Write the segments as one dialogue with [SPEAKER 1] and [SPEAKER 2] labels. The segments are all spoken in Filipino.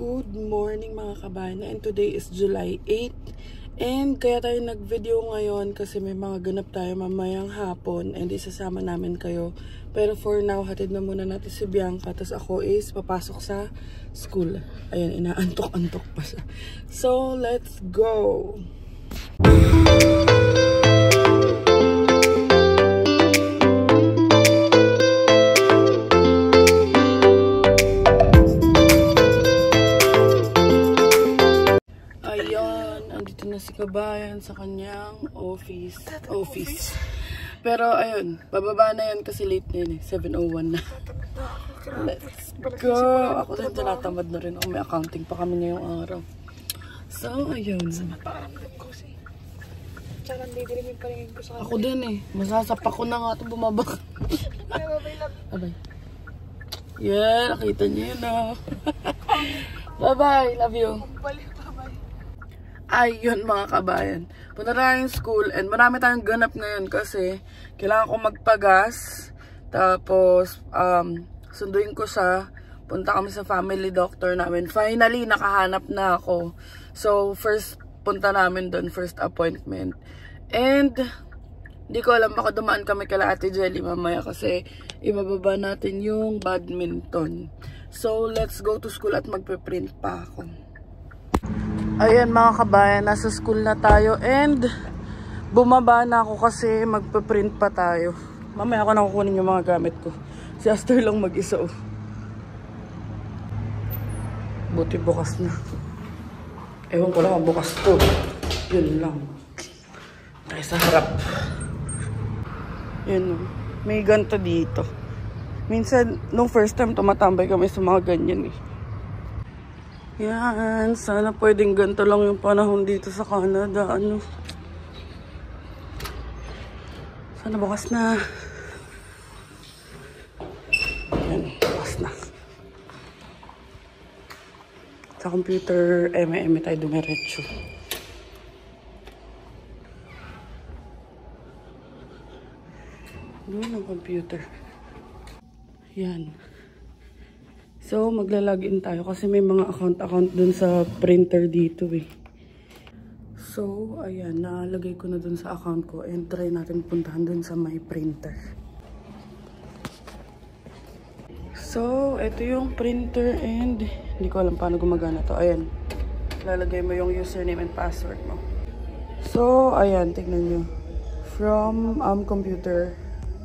[SPEAKER 1] Good morning mga kabayan, and today is July 8 and kaya tayo nag-video ngayon kasi may mga ganap tayo mamayang hapon and isasama namin kayo. Pero for now, hatid na muna natin si Bianca, tapos ako is papasok sa school. Ayan, inaantok-antok pa siya. So, let's go! Andito na si kabayan sa kanyang office. Pero ayun, bababa na yan kasi late na yun eh. 7:01 na. Let's go! Ako din tinatamad na rin. May accounting pa kami ngayong araw. So, ayun. Ako din eh. Masasapak ko na nga ito bumaba. Bye-bye. Yeah, nakita niyo yun ah. Bye-bye. Love you. Ayun mga kabayan, punta tayong school and marami tayong ganap ngayon kasi kailangan ko magpagas, tapos sunduin ko siya, punta kami sa family doctor namin. Finally nakahanap na ako, so first punta namin doon, first appointment. And hindi ko alam, baka dumaan kami kala Ate Jelly mamaya kasi ibababa natin yung badminton. So let's go to school at magpe-print pa ako. Ayan mga kabayan, nasa school na tayo and bumaba na ako kasi magpa-print pa tayo. Mamaya ako nakukunin yung mga gamit ko. Si Aster lang mag-isa oh. Buti bukas na. Ewan ko lang ang bukas to. Yun lang. Tayo sa harap. Yun oh. May ganito dito. Minsan, nung first time tumatambay kami sa mga ganyan eh. Yan, sana pwedeng ganito lang yung panahon dito sa Canada, ano. Sana bukas na. Yan, bukas na. Sa computer, eme tayo dumiretso. Doon ang computer. Yan. So, magla-login tayo kasi may mga account dun sa printer dito eh. So, ayan, nalagay ko na dun sa account ko and try natin puntahan dun sa my printer. So, ito yung printer and hindi ko alam paano gumagana to. Ayan, lalagay mo yung username and password mo. So, ayan, tignan nyo. From computer,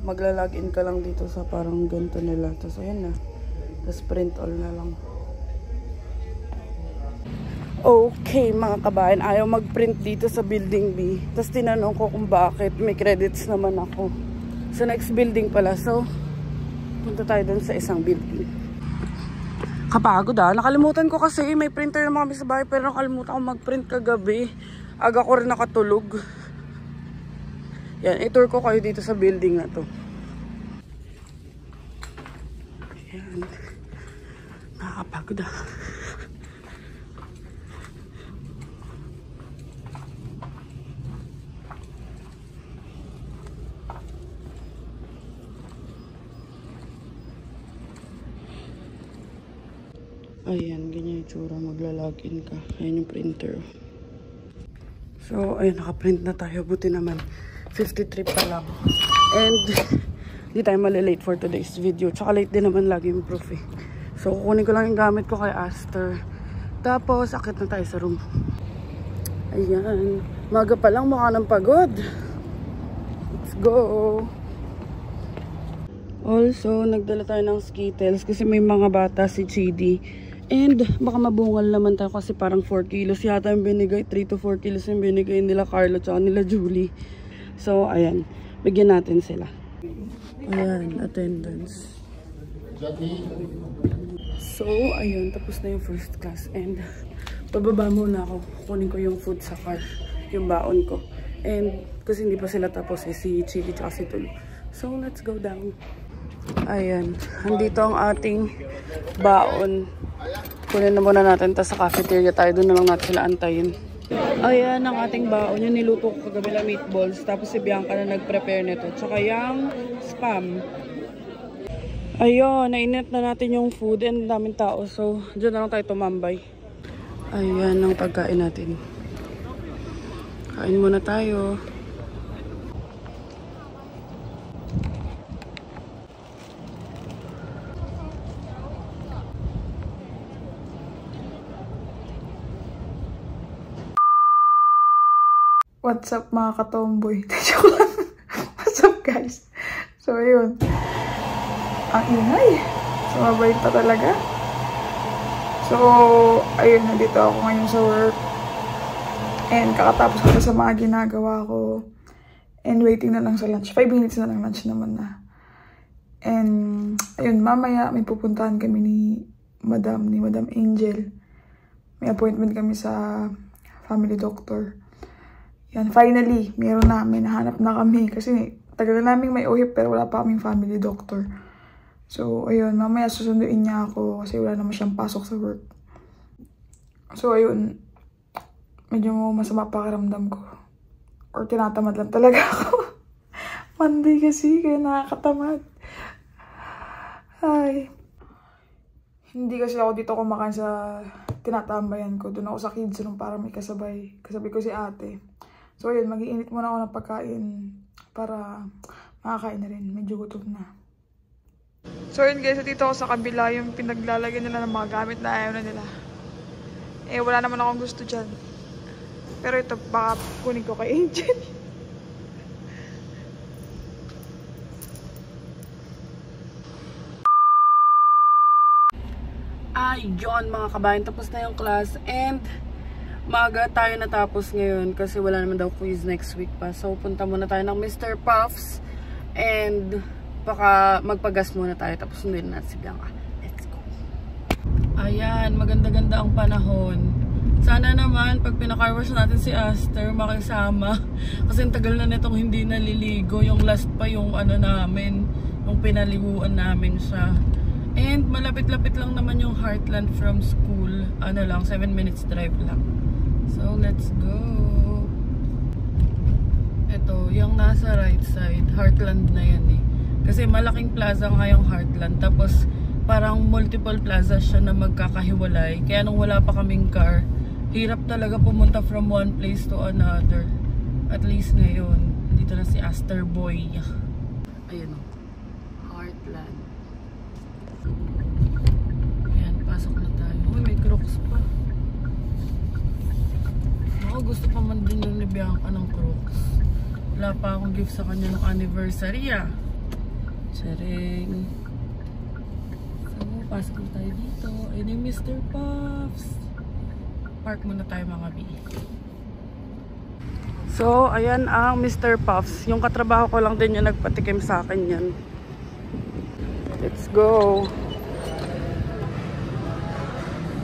[SPEAKER 1] magla-login ka lang dito sa parang ganito nila. Tapos, ayan na. Tapos print all na lang. Okay mga kabayan, ayaw mag-print dito sa building B. Tapos tinanong ko kung bakit, may credits naman ako. Sa next building pala, so punta tayo dun sa isang building. Kapagod ah, nakalimutan ko kasi may printer naman kami sa bahay pero nakalimutan ko mag-print kagabi. Aga ko rin nakatulog. Yan, i-tour ko kayo dito sa building na to. Yan. Nakakapagod ah. Ayan, ganyan yung tsura. Magla-login ka. Ayan yung printer. So, ayan, nakaprint na tayo. Buti naman. 53 pa lang. And hindi tayo malilate for today's video. Tsaka late din naman lagi yung proof eh. So, kukunin ko lang yung gamit ko kay Aster. Tapos, akit na tayo sa room. Ayan. Maga pa lang, mukha ng pagod. Let's go! Also, nagdala tayo ng Skittles kasi may mga bata si Chidi. And, baka mabungal naman tayo kasi parang 4 kilos yata yung binigay. 3 to 4 kilos yung binigay nila Carlo tsaka nila Julie. So, ayan. Bigyan natin sila. Ayan, attendance. So, ayun, tapos na yung first class and pababa muna ako. Kunin ko yung food sa car, yung baon ko. And kasi hindi pa sila tapos eh, si Chili at si Tulo. So, let's go down. Ayan, andito ang ating baon. Kunin na muna natin ito sa cafeteria tayo. Doon na lang natin sila antayin. Ayan ang ating baon. Yung niluto ko kagabi na meatballs. Tapos si Bianca na nag-prepare nito. Tsaka yung spam. Ayun, nainit na natin yung food and daming tao. So, dyan na lang tayo tumambay. Ayan ang pagkain natin. Kain muna tayo.
[SPEAKER 2] What's up mga katomboy? What's up guys? So ayun. Ang ingay. Sumabay pa talaga. So ayun, nandito ako ngayon sa work. And kakatapos ko na sa mga ginagawa ko. And waiting na lang sa lunch. 5 minutes na lang lunch naman na. And ayun, mamaya may pupuntahan kami ni Madam Angel. May appointment kami sa family doctor. Yan, finally, meron namin, nahanap na kami. Kasi tagal na namin may OHIP pero wala pa kaming family doctor. So, ayun, mamaya susunduin niya ako kasi wala naman siyang pasok sa work. So, ayun, medyo masama pakiramdam ko. Or tinatamad lang talaga ako. Monday kasi, kaya nakakatamad. Ay. Hindi kasi ako dito kumakain sa tinatambayan ko. Doon ako sa kids room para may kasabay. Kasabay ko si ate. So, ayun, mag-iinit muna ako ng pagkain para makakain na rin. Medyo gutom na. So, ayun guys, dito ako sa kabila yung pinaglalagyan nila ng mga gamit na ayaw na nila. Eh, wala naman akong gusto dyan. Pero ito, baka kunin ko kay Angel.
[SPEAKER 1] Ayun mga kabayan, tapos na yung class and maaga tayo natapos ngayon kasi wala naman daw quiz next week pa. So, punta muna tayo ng Mr. Puffs and baka magpagas muna tayo tapos sunduin natin si Bianca. Let's go! Ayan, maganda-ganda ang panahon. Sana naman pag pinakarwash natin si Aster makisama kasi ang tagal na nitong hindi naliligo. Yung last pa yung ano namin, yung pinaliguan namin siya. And malapit-lapit lang naman yung Heartland from school. Ano lang, 7 minutes drive lang. So, let's go. Ito, yung nasa right side, Heartland na yan eh. Kasi malaking plaza nga yung Heartland. Tapos, parang multiple plaza siya na magkakahiwalay. Kaya nung wala pa kaming car, hirap talaga pumunta from one place to another. At least ngayon, dito na si Aster Boy. Ayun o. Heartland. Ayan, pasok na tayo. Uy, may Crocs pa. Gusto pa man din yung ni Bianca ng Crocs. Wala pa akong gift sa kanya ng anniversary ah. Charing. So, pasok na tayo dito. Ayun yung Mr. Puffs. Park muna tayo mga B. So, ayan ang Mr. Puffs. Yung katrabaho ko lang din yung nagpatikim sa akin yan. Let's go.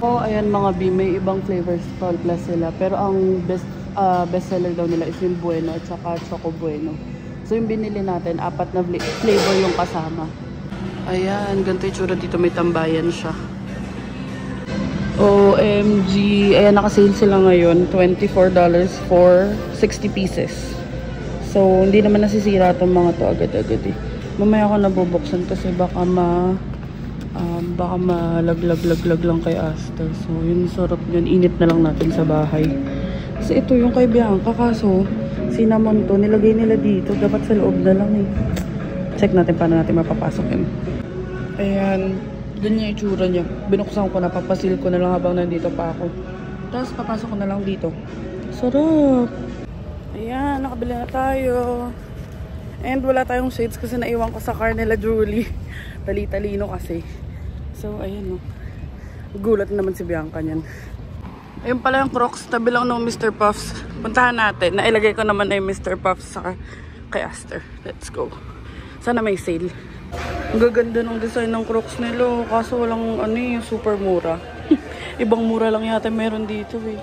[SPEAKER 1] Oh, ayan mga B, may ibang flavors plus sila. Pero ang best seller daw nila is yung Bueno at saka Choco Bueno. So yung binili natin, 4 na flavor yung kasama. Ayan, ganito yung tsura dito, may tambayan siya. OMG, ayan nakasale sila ngayon, $24 for 60 pieces. So hindi naman nasisira itong mga to agad-agad eh. Mamaya ako nabubuksan kasi baka malaglag lang kay Aster. So, yun sarap yun. Init na lang natin sa bahay. Kasi ito yung kay Bianca. Kaso, cinnamon to. Nilagay nila dito. Dapat sa loob na lang eh. Check natin paano natin mapapasok yun. Ayan. Ganyan yung itsura niya. Binuksan ko na. Papasil ko na lang habang nandito pa ako. Tapos, papasok ko na lang dito. Sarap. Ayan. Nakabili na tayo. And wala tayong shades kasi naiwan ko sa car nila Julie. Tali-talino kasi. So, ayun o. Gulat naman si Bianca niyan. Ayun pala yung Crocs. Tabi lang ng Mr. Puffs. Puntahan natin. Nailagay ko naman na yung Mr. Puffs sa kay Aster. Let's go. Sana may sale. Ang gaganda ng design ng Crocs nila. Kaso walang ano yung super mura. Ibang mura lang yata meron dito eh.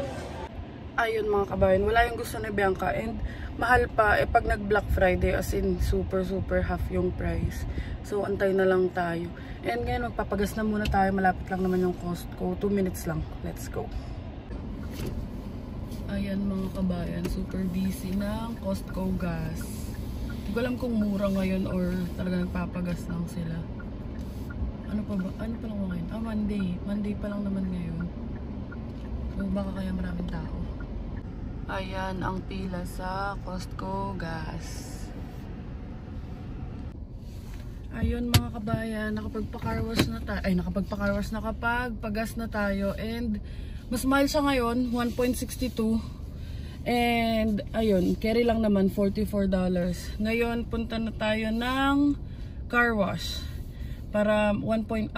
[SPEAKER 1] Ayun mga kabayan. Wala yung gusto ni Bianca. And mahal pa. Eh pag nag Black Friday as in super half yung price. So, antay na lang tayo. And ngayon, magpapagas na muna tayo. Malapit lang naman yung Costco. 2 minutes lang. Let's go. Ayan mga kabayan. Super busy ng Costco gas. Hindi ko alam kung mura ngayon or talaga nagpapagas lang sila. Ano pa ba? Ano pa lang ngayon? Monday. Monday pa lang naman ngayon. So, baka kaya maraming tao. Ayan ang pila sa Costco gas. Ayun mga kabayan, nakapagpa-carwash na tayo. Ay, nakapagpa-carwash, nakapagpagas na tayo. And, mas mahal siya ngayon, 1.62. And, ayun, carry lang naman, $44. Ngayon, punta na tayo ng car wash. Para 1.19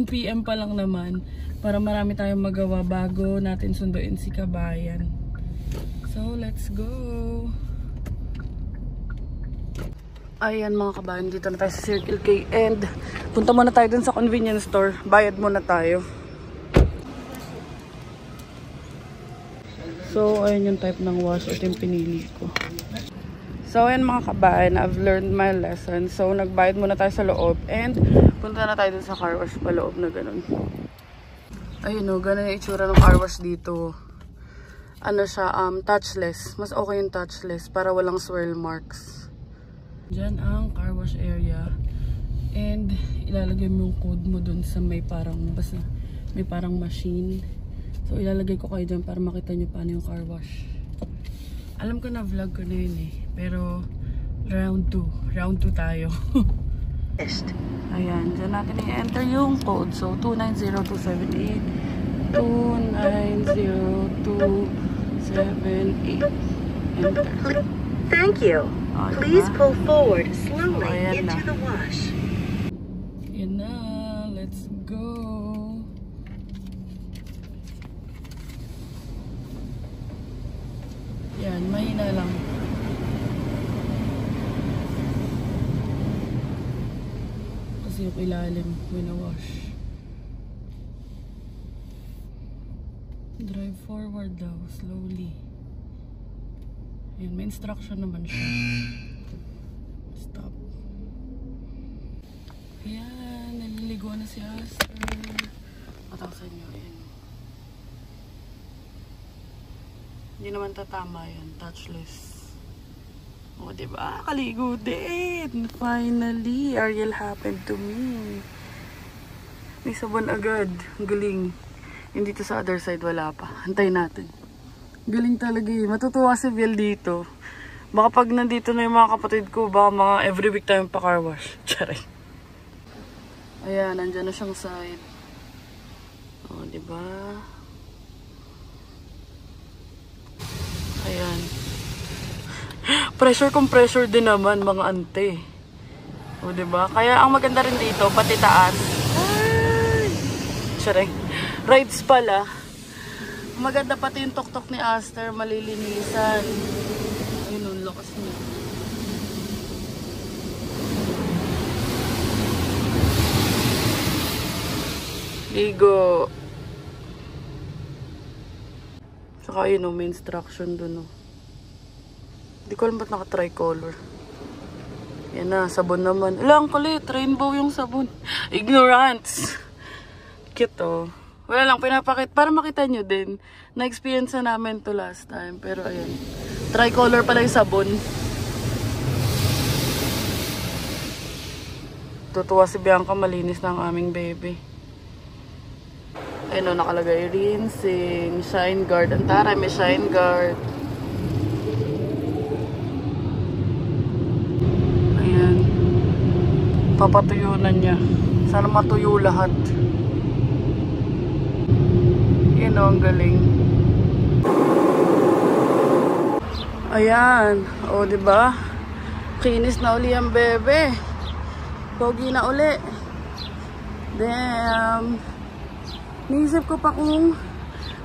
[SPEAKER 1] PM pa lang naman. Para marami tayong magawa bago natin sunduin si kabayan. So, let's go! Ayan mga kabayan, dito na tayo sa Circle K. And, punta muna tayo dun sa convenience store. Bayad muna tayo. So, ayun yung type ng wash. Ito yung pinili ko. So, ayan mga kabayan, I've learned my lesson. So, nagbayad muna tayo sa loob. And, punta na tayo dun sa car wash pa loob na ganun. Ayun o, ganun yung itsura ng car wash dito. Ano siya, touchless. Mas okay yung touchless para walang swirl marks. Diyan ang car wash area. And, ilalagay mo yung code mo dun sa may parang, basta may parang machine. So, ilalagay ko kayo dyan para makita nyo paano yung car wash. Alam ko na vlog ko na yun eh. Pero, round 2. Round 2 tayo. Ayan, dyan natin i-enter yung code. So, 290278. 290278. Enter.
[SPEAKER 3] Thank you. Please pull forward slowly into the wash.
[SPEAKER 1] Yan na. Let's go. Yan, mahina lang. Kasi yung ilalim, wina-wash. Drive forward daw, slowly. Ayan, may instruction naman siya. Stop. Ayan, naliligo na si Aster. Mataksan nyo, ayan. Hindi naman tatama yan, touchless. O, diba? Kaligo din! Finally, Ariel happened to me. May sabon agad. Galing. Hindi to sa other side, wala pa. Antayin natin. Galing talaga eh. Matutuwa si Biel dito. Baka pag nandito na yung mga kapatid ko, baka mga every week tayong pa-car wash. Charay. Ayan, nandyan na siyang side. O, diba? Ayan. Pressure compressor din naman, mga ante. O, diba? Kaya ang maganda rin dito, pati taas. Ay! Charay. Rides pala. Maganda pati yung tok-tok ni Aster, malilinisan. Ayun, ang lakas niya. Ligo. Saka yun, may instruction dun. Hindi ko alam ba't naka-tricolor. Yan na, sabon naman. Ilang kulit, rainbow yung sabon. Ignorance. Cute oh. Wala lang, pinapakit para makita nyo din. Na-experience na namin to last time. Pero ayun. Tricolor pala yung sabon. Tutuwa si Bianca, malinis na ang aming baby. Ayun o, nakalagay rinsing, shine guard. Ang taray, may shine guard. Ayan. Papatuyo na niya. Sana matuyo lahat. Yan o, ang galing. Ayan. O, diba? Kinis na uli ang bebe. Pogi na uli. Damn. Naisip ko pa kung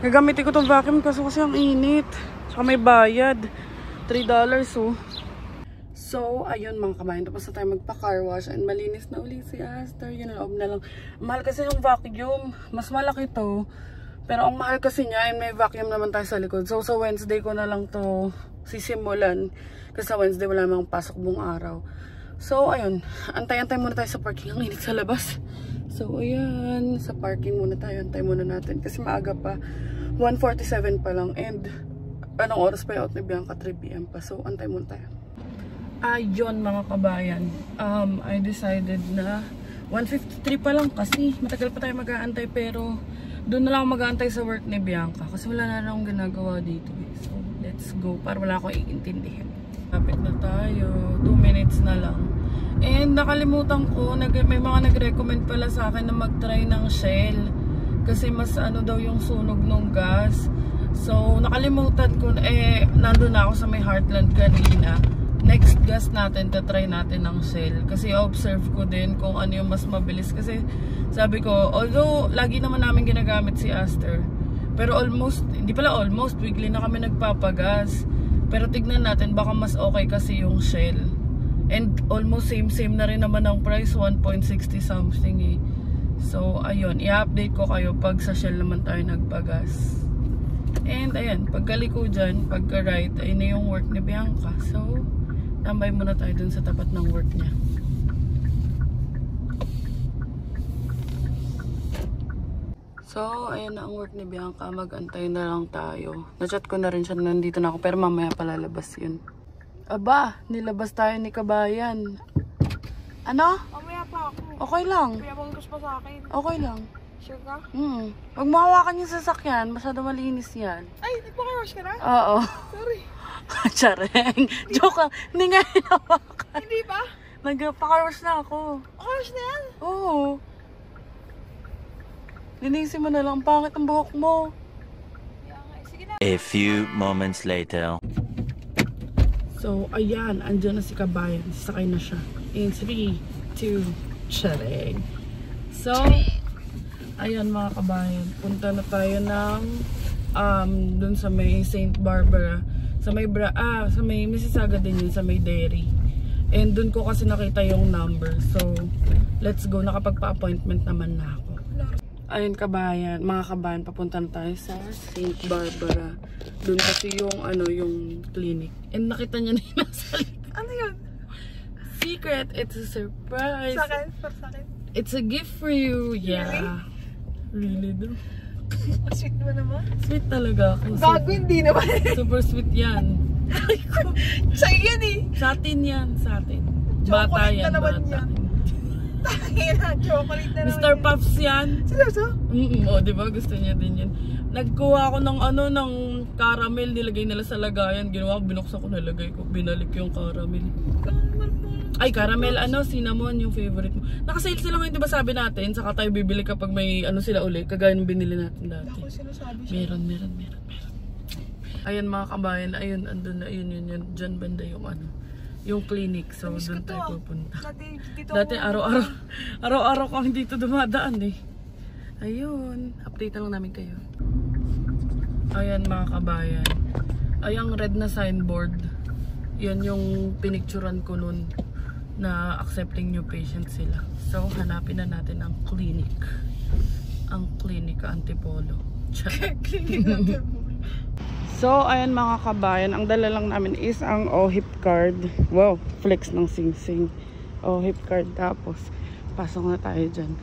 [SPEAKER 1] gagamitin ko itong vacuum kasi ang init. Saka may bayad. $3 oh. So, ayun mga kabayan. Tapos na tayo magpa-car wash. And malinis na uli si Aster. Yun, loob na lang. Mahal kasi yung vacuum. Mas malaki to. Pero ang mahal kasi niya, may vacuum naman tayo sa likod. So, sa Wednesday ko na lang to sisimulan. Kasi sa Wednesday wala namang pasok buong araw. So, ayun. Antay-antay muna tayo sa parking. Ang init sa labas. So, ayan. Sa parking muna tayo. Antay muna natin. Kasi maaga pa. 1:47 pa lang. And, anong oras pa yung out ni Bianca? 3 PM pa. So, antay muna tayo. Ayun mga kabayan. I decided na 1:53 pa lang kasi. Matagal pa tayo mag-aantay pero doon na lang ako mag-aantay sa work ni Bianca kasi wala na akong ginagawa dito. So, let's go para wala akong iintindihin. Kapit na tayo. 2 minutes na lang. And nakalimutan ko, may mga nag-recommend pala sa akin na mag-try ng Shell. Kasi mas ano daw yung sunog ng gas. So, nakalimutan ko, nandun na ako sa may Heartland kanina. Next gas natin, tatry natin ng Shell. Kasi observe ko din kung ano yung mas mabilis. Kasi sabi ko, although lagi naman namin ginagamit si Aster. Pero almost, hindi pala almost, weekly na kami nagpapagas. Pero tignan natin, baka mas okay kasi yung Shell. And almost same na rin naman ang price, 1.60 something eh. So ayun, i-update ko kayo pag sa Shell naman tayo nagpagas. And ayan, pagkaliko dyan, pagka-right, ayun na yung work ni Bianca. So, tambay muna tayo dun sa tapat ng work niya. So, ayan na ang work ni Bianca. Mag-antay na lang tayo. Na-chat ko na rin siya, nandito na ako. Pero mamaya palalabas yun. Aba, nilabas tayo ni Kabayan. Ano?
[SPEAKER 2] Mamaya pa ako.
[SPEAKER 1] Okay lang.
[SPEAKER 2] Kaya banggas pa sa akin.
[SPEAKER 1] Okay lang.
[SPEAKER 2] Sure ka?
[SPEAKER 1] Huwag mahawakan yung sasakyan. Masyado malinis yan.
[SPEAKER 2] Ay, nagpaka-wash ka na?
[SPEAKER 1] Oo.
[SPEAKER 2] Sorry.
[SPEAKER 1] Chareng. Joke lang. Hindi nga hinawakan.
[SPEAKER 2] Hindi ba?
[SPEAKER 1] Nagpaka-wash na ako.
[SPEAKER 2] Wash na yan?
[SPEAKER 1] Oo. Linisin mo na lang. Pangit ang buhok mo.
[SPEAKER 2] Sige na.
[SPEAKER 4] A few moments later.
[SPEAKER 1] So, ayan. Andyan na si Kabayan. Sakay na siya. In 3, 2, chareng. So, ayan mga kabayan. Punta na tayo ng dun sa may St. Barbara. Sa may Mississauga din yun. Sa may dairy. And dun ko kasi nakita yung number. So, let's go. Nakapagpa-appointment naman na ako. Ayun kabayan, mga kabayan, papunta na tayo sa St. Barbara. Doon kasi yung yung clinic. And nakita niya na yung nasa likod.
[SPEAKER 2] Ano yun?
[SPEAKER 1] Secret, it's a surprise.
[SPEAKER 2] Sa akin? Sa akin?
[SPEAKER 1] It's a gift for you. Yeah. Really do.
[SPEAKER 2] Sweet mo naman?
[SPEAKER 1] Sweet talaga ako.
[SPEAKER 2] Gago, hindi naman.
[SPEAKER 1] Super sweet yan.
[SPEAKER 2] Sa'yo yan eh.
[SPEAKER 1] Sa atin yan, sa atin.
[SPEAKER 2] Chocolate
[SPEAKER 1] Bata yan,
[SPEAKER 2] na naman
[SPEAKER 1] bata.
[SPEAKER 2] yan. Chocolate na naman.
[SPEAKER 1] Mr. Puffs yan.
[SPEAKER 2] Seryoso?
[SPEAKER 1] O, diba? Gusto niya din yun. Nagkuha ako ng ng caramel, nilagay nila sa lagayan. Ginawa ko, binuksan ko, nilagay ko. Binalik yung caramel. Ay, caramel, cinnamon, yung favorite mo. Nakasale sila ngayon, diba sabi natin? Saka tayo bibili kapag may sila uli. Kagaya ng binili natin dati.
[SPEAKER 2] Ako sinasabi siya.
[SPEAKER 1] Meron. Ayan mga kabayan, ayun, andun na, yun. Diyan banda yung yung clinic. So, doon tayo pupunta. Dati araw-araw kang dito dumadaan eh. Ayun, update lang namin kayo. Ayan mga kabayan. Ay, ang red na signboard. Yan yung pinicturan ko nun na accepting new patient sila. So, hanapin na natin ang clinic. Ang clinic Antipolo.
[SPEAKER 2] Clinic Antipolo.
[SPEAKER 1] So, ayan mga kabayan, ang dala lang namin is ang OHIP card. Wow, flex ng sing-sing. OHIP card, tapos pasok na tayo dyan.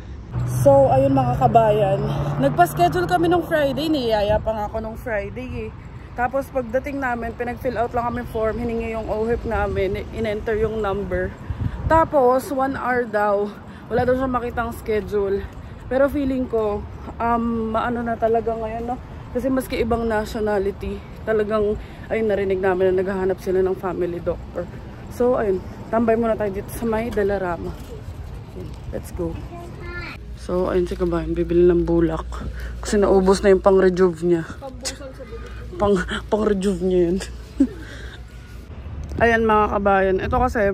[SPEAKER 1] So, ayun mga kabayan, nagpa-schedule kami nung Friday, niyaya pa nga ako nung Friday eh. Tapos pagdating namin, pinag-fill out lang kami form, hiningi yung OHIP namin, in-enter yung number. Tapos, 1 hour daw, wala daw siya makitang schedule. Pero feeling ko, maano na talaga ngayon, no? Kasi maski ibang nationality, talagang ayun narinig namin na naghahanap sila ng family doctor. So ayun, tambay muna tayo dito sa may Dalarama. Let's go. So ayun si Kabayan, bibili ng bulak. Kasi naubos na yung pang-rejuve niya. Pang-rejuve niya yun. Ayan mga kabayan, ito kasi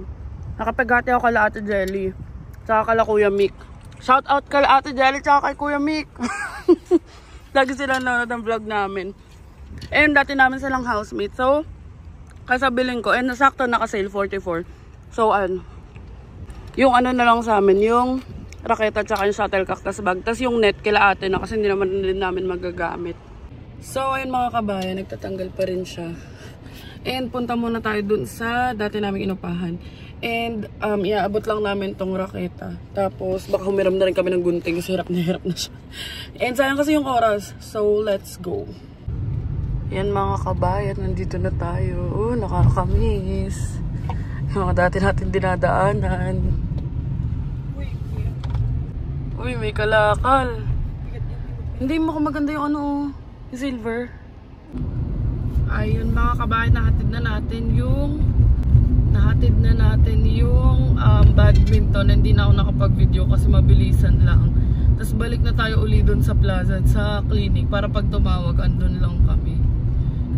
[SPEAKER 1] nakapagati ako kala Ate Jelly, tsaka kala Kuya Mick. Shout out kala Ate Jelly tsaka kay Kuya Mick. Lagi sila nanonood ng vlog namin. And dati namin silang housemate. So, kasabiling ko. And nasakto naka-sale 44. So, yung na lang sa amin. Yung raketa tsaka yung shuttlecock tas bag. Tas yung net kila ate na kasi hindi naman din namin magagamit. So, ayun mga kabayan. Nagtatanggal pa rin siya. And punta muna tayo dun sa dati namin inupahan. And iaabot lang namin tong raketa. Tapos baka humiram na rin kami ng gunting kasi hirap na siya. And sayang kasi yung oras. So let's go. Yan mga kabayan, nandito na tayo. Nakakamiss. Yung mga dati natin dinadaanan. Uy, may kalakal. Hindi mo maganda yung ano, yung silver. Ayun mga kabahay, nahatid na natin yung badminton. Hindi na ako nakapag-video kasi mabilisan lang. Tapos balik na tayo uli doon sa plaza, sa clinic, para pag tumawag, andun lang kami.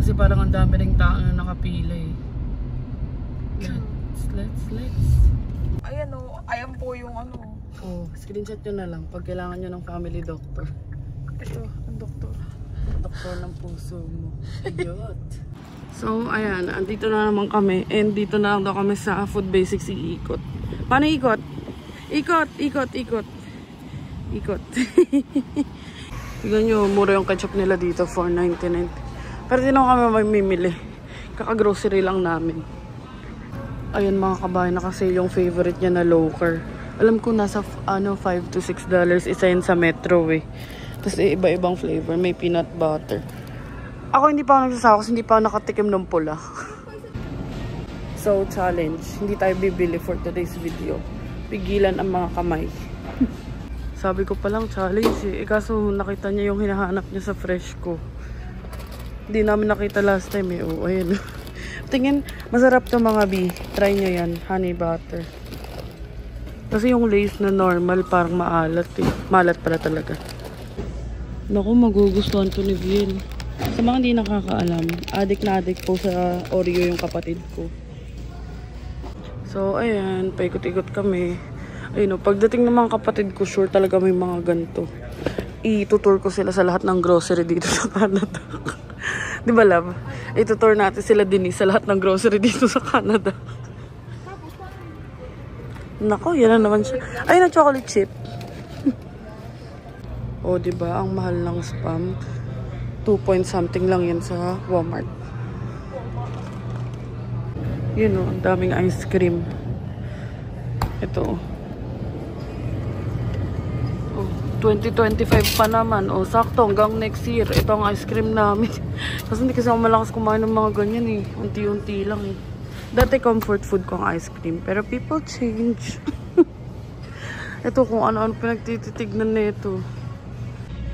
[SPEAKER 1] Kasi parang ang dami ring tao na nakapila eh. Let's.
[SPEAKER 2] Ayan o, ayan po yung ano.
[SPEAKER 1] Oh, screenshot nyo na lang pag kailangan nyo ng family doctor.
[SPEAKER 2] Ito, ang doktor.
[SPEAKER 1] Doktor ng puso mo. Idiot. So, ayan. Andito na naman kami. And dito na lang daw kami sa Food Basics iikot. Paano ikot? Ikot. Tignan nyo, mura yung ketchup nila dito. $4.99. Pero di naman kami mamimili. Kaka-grocery lang namin. Ayan mga kabahay, nakasale yung favorite niya na Loker. Alam ko nasa $5 to $6 isa yun sa Metro eh. Tapos iba-ibang flavor. May peanut butter. Ako hindi pa ako nagsasawa kasi hindi pa ako nakatikim ng pula. So, challenge. Hindi tayo bibili for today's video. Pigilan ang mga kamay. Sabi ko palang challenge eh. Kaso nakita niya yung hinahanap niya sa fresh ko. Hindi namin nakita last time eh. Oh, ayan. Tingin, masarap to mga B. Try nyo yan. Honey butter. Kasi yung lace na normal parang maalat eh. Maalat pala talaga. Naku, magugustuhan to ni Biel. Sa mga hindi nakakaalam, addict po sa Oreo yung kapatid ko. So, ayan, paikot-ikot kami. Ayun o, pagdating ng mga kapatid ko, sure talaga may mga ganito. Itutour ko sila sa lahat ng grocery dito sa Canada. Di ba, love? Itutour natin sila din sa lahat ng grocery dito sa Canada. Nako, yan na naman siya. Ayun ang chocolate chip. O, di ba? Ang mahal ng Spam. 2 point something lang yan sa Walmart. Yun o, ang daming ice cream. Ito. Oh, 2025 pa naman. O, sakto hanggang next year. Ito ang ice cream namin. Kasi hindi kasi ako malakas kumain ng mga ganyan eh. Unti-unti lang eh. Dati comfort food ko ang ice cream. Pero people change. Ito kung ano-ano pinagtititignan na ito.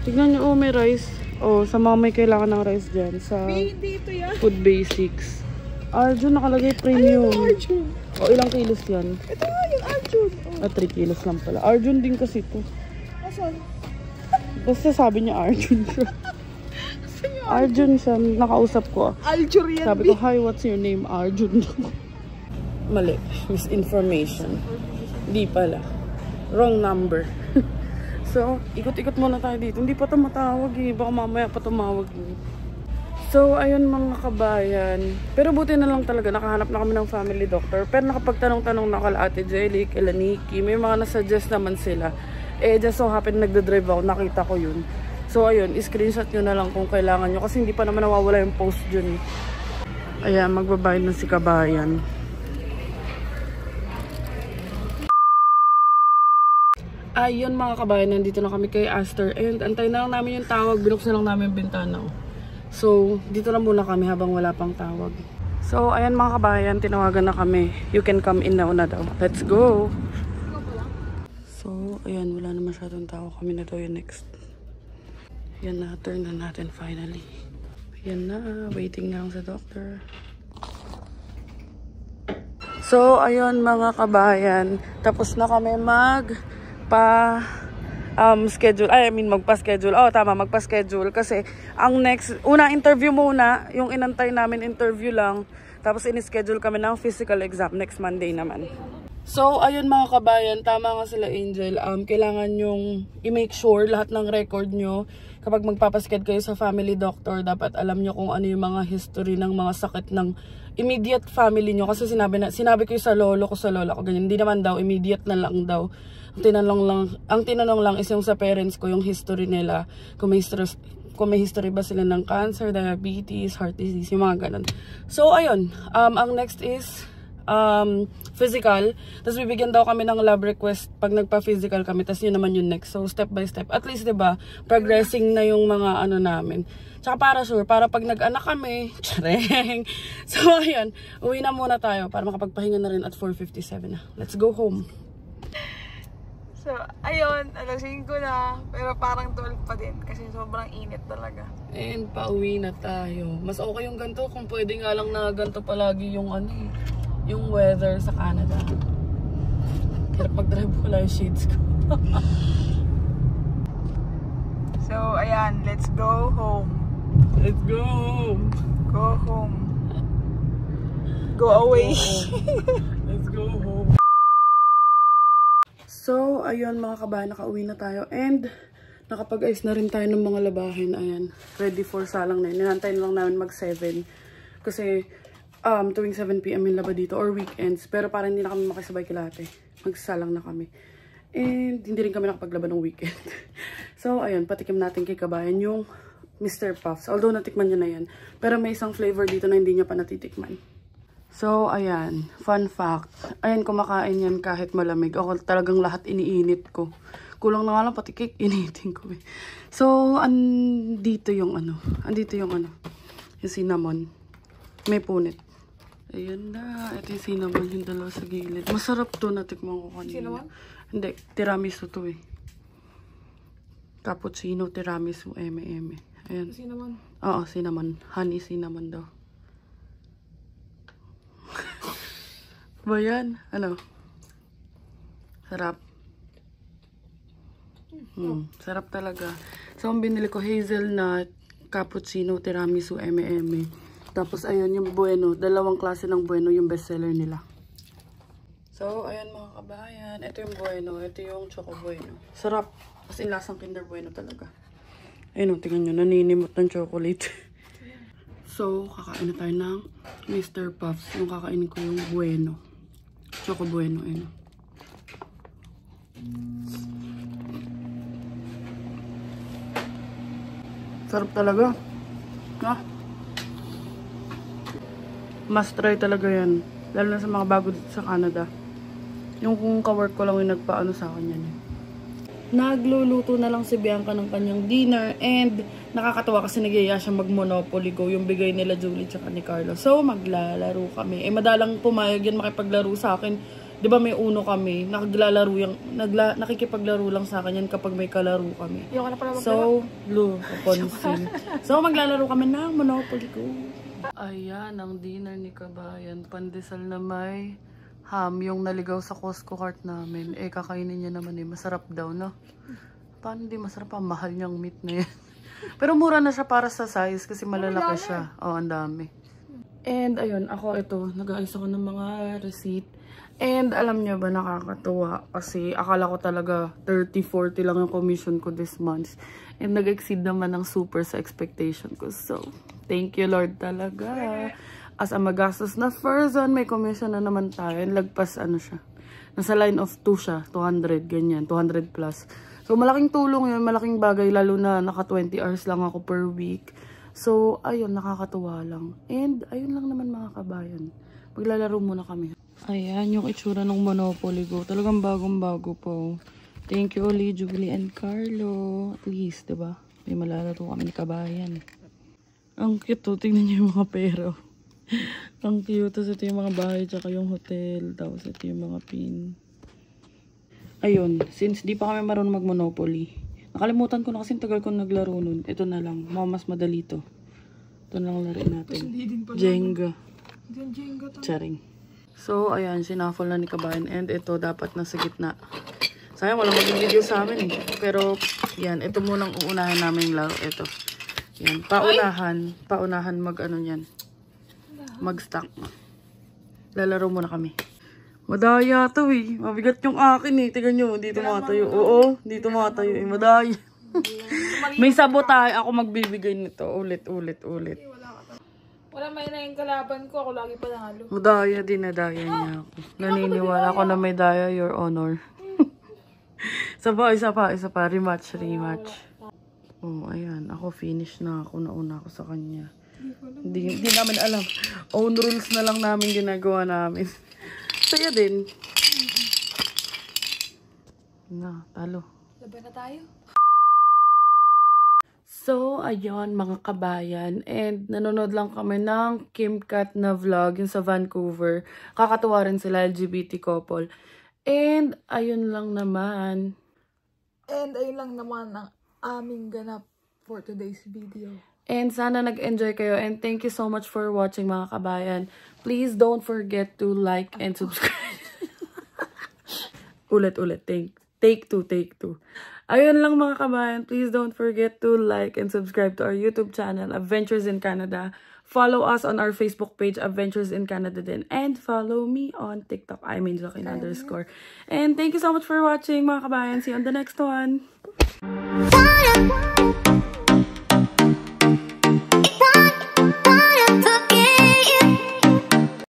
[SPEAKER 1] Tignan nyo, oh, may rice. Oh, sa mga may kailangan ng rice dyan. Sa Food Basics. Arjun, nakalagay premium.
[SPEAKER 2] Ayun, Arjun.
[SPEAKER 1] Oh, ilang kilos yan?
[SPEAKER 2] Ito nga yung Arjun. Oh.
[SPEAKER 1] 3 kilos lang pala. Arjun din kasi ito.
[SPEAKER 2] Asan?
[SPEAKER 1] Basta sabi niya Arjun siya. Arjun siya. Nakausap ko.
[SPEAKER 2] Aljurian.
[SPEAKER 1] Sabi ko, hi, what's your name? Arjun. Mali. Misinformation. Di pala. Wrong number. So, ikot-ikot muna tayo dito. Hindi pa tumatawag eh. Baka mamaya pa tumawag eh. So, ayun mga kabayan. Pero buti na lang talaga. Nakahanap na kami ng family doctor. Pero nakapagtanong-tanong na kala Ate Jelly, kala Nikki. May mga nasuggest naman sila. Eh, just so happen nagdadrive ako. Nakita ko yun. So, ayun. I-screenshot nyo na lang kung kailangan nyo. Kasi hindi pa naman nawawala yung post dyan. Ayan, magbabayad na si kabayan. Ayun mga kabayan, nandito na kami kay Aster. Ayun, antay na lang namin yung tawag. Binuksan lang namin yung bintana. So, dito na muna kami habang wala pang tawag. So, ayan mga kabayan, tinawagan na kami. You can come in now na daw. Let's go! So, ayan, wala na masyadong tao. Kami na daw yung next. Ayan na, turn na natin finally. Ayan na, waiting na lang sa doctor. So, ayun mga kabayan, tapos na kami magpa-schedule. Magpa-schedule. Oh, tama, magpa-schedule. Kasi, ang next, unang interview muna, yung inantay namin interview lang. Tapos, in-schedule kami ng physical exam next Monday naman. So, ayun mga kabayan, tama nga sila Angel. Kailangan yung i-make sure lahat ng record nyo. Kapag magpapasked kayo sa family doctor, dapat alam nyo kung ano yung mga history ng mga sakit ng immediate family nyo. Kasi sinabi ko sa lolo ko, ganyan. Hindi naman daw, immediate na lang daw. Ang tinanong lang is yung sa parents ko, yung history nila. Kung may history ba sila ng cancer, diabetes, heart disease, yung mga ganun. So, ayun. Ang next is physical. Tapos bibigyan daw kami ng lab request pag nagpa-physical kami. Tapos yun naman yung next. So, step by step. At least, diba, progressing na yung mga ano namin. Tsaka para sure, para pag nag-anak kami, tsareng. So, ayun. Uwi na muna tayo para makapagpahinga na rin at 4:57 na. Let's go home.
[SPEAKER 2] So, ayun, alas 5 na, pero parang 12 pa din kasi sobrang init talaga.
[SPEAKER 1] And pauwi na tayo. Mas okay yung ganito kung pwede nga lang na ganito palagi yung ano eh, yung weather sa Canada. Kaya pag-drive ko lang yung shades ko.
[SPEAKER 2] So, ayan, let's go home.
[SPEAKER 1] Let's go home.
[SPEAKER 2] Go home. Go away.
[SPEAKER 1] Let's go home. So, ayun mga kabayan, nakauwi na tayo. And, nakapag-ayos na rin tayo ng mga labahin. Ayan, ready for salang na yun. Ninantayin lang namin mag-7. Kasi, tuwing 7 PM yung laba dito or weekends. Pero parang hindi na kami makisabay kilate. Magsalang na kami. And, hindi rin kami nakapaglaba ng weekend. So, ayun, patikim natin kay kabayan yung Mr. Puffs. Although, natikman niya na yan. Pero may isang flavor dito na hindi niya pa natitikman. So, ayan. Fun fact. Ayan, kumakain yan kahit malamig. Ako talagang lahat iniinit ko. Kulang na nga lang pati cake, iniitin ko eh. So, andito yung ano. Yung cinnamon. May punit. Ayan na. Ito yung cinnamon, yung dalawa sa gilid. Masarap to, natikman ko kanina.
[SPEAKER 2] Cinnamon?
[SPEAKER 1] Hindi, tiramisu to eh. Cappuccino, tiramisu, eme. Ayan.
[SPEAKER 2] Cinnamon?
[SPEAKER 1] Oo, cinnamon. Honey cinnamon daw. Ba yan? Ano? Sarap. Sarap talaga. So, ang binili ko, hazelnut, cappuccino, tiramisu, eme. Tapos, ayun, yung bueno. Dalawang klase ng bueno, yung bestseller nila. So, ayan mga kabayan. Ito yung bueno. Ito yung choco bueno. Sarap. Kasi lasang Kinder Bueno talaga. Ayun, tingnan nyo. Naninimot ng chocolate. So, kakain na tayo ng Mr. Puffs. Yung kakainin ko yung bueno. Choco bueno, ayun. Sarap talaga. Ha? Must try talaga yan. Lalo na sa mga bago dito sa Canada. Yung kung ka-work ko lang yung nagpaano sa akin yan. Nagluluto na lang si Bianca ng kanyang dinner and nakakatawa kasi nagyaya siya mag-Monopoly Go yung bigay nila Julie tsaka ni Carlo. So, maglalaro kami. Eh, madalang pumayag yan makipaglaro sa akin. Di ba may uno kami? Nakikipaglaro lang sa akin yan kapag may kalaro kami. So, So, maglalaro kami ng Monopoly Go. Ayan, ang dinner ni Kabayan. Pandesal na may ham, yung naligaw sa Costco cart namin. Eh, kakainin niya naman eh. Masarap daw, no? Paano di masarap? Mahal niyang meat na yan. Pero mura na siya para sa size kasi malalaki siya. Oh, ang dami. And, ayun, ako ito. Nag-aayos ako ng mga receipt. And, alam niyo ba, nakakatuwa. Kasi, akala ko talaga 30-40 lang yung commission ko this month. And, nag-exceed naman ng super sa expectation ko. So, thank you, Lord, talaga. As a magastos na person, may commission na naman tayo. And lagpas, ano siya. Nasa line of 2 siya. 200, ganyan. 200 plus. So, malaking tulong yun. Malaking bagay. Lalo na naka 20 hours lang ako per week. So, ayun. Nakakatuwa lang. And, ayun lang naman mga kabayan. Maglalaro muna kami. Ayan, yung itsura ng Monopoly Go. Talagang bagong-bago po. Thank you, Oli, Julie, and Carlo. At least, diba? May malalaro kami ni kabayan. Ang cute to. Tingnan niyo yung mga pera. Ang cute. Tapos ito yung mga bahay, tsaka yung hotel. Tapos ito yung mga pin. Ayun. Since di pa kami marunong mag-Monopoly. Nakalimutan ko na kasi tagal ko naglaro nun. Ito na lang. Mas madali to. Ito na lang laro natin. Jenga. Charing. So, ayan. Sinaffle na ni Kabayan. And ito dapat nasa gitna. Sayang, walang maging video sa amin eh. Pero, yan. Ito munang uunahan namin laro. Ito. Yan. Paunahan mag-ano yan. Mag-stack. Lalaro muna kami. Madaya to eh. Mabigat yung akin eh. Tignan nyo, dito matayo. Oo, dito matayo eh. Madaya. May sabotahe ako magbibigay nito. Ulit.
[SPEAKER 2] Wala may na yung kalaban ko. Ako lagi pa nalo.
[SPEAKER 1] Madaya, dinadaya niya ako. Naniniwala ako na may daya, your honor. Isa pa. Rematch. Oh, ayan. Ako finish na ako. Nauna ako sa kanya. Hindi namin alam. Own rules na lang namin ginagawa namin. Saya din. Na, talo.
[SPEAKER 2] Laban na tayo.
[SPEAKER 1] So, ayun mga kabayan. And nanonood lang kami ng Kim Kat na vlog, yung sa Vancouver. Kakatuwa rin sila, LGBT couple. And ayun lang naman.
[SPEAKER 2] And ayun lang naman ang aming ganap for today's video.
[SPEAKER 1] And sana nag-enjoy kayo. And thank you so much for watching, mga kabayan. Please don't forget to like and subscribe. Ulit. Take two. Ayun lang, mga kabayan. Please don't forget to like and subscribe to our YouTube channel, Adventures in Canada. Follow us on our Facebook page, Adventures in Canada din. And follow me on TikTok, _. And thank you so much for watching, mga kabayan. See you on the next one.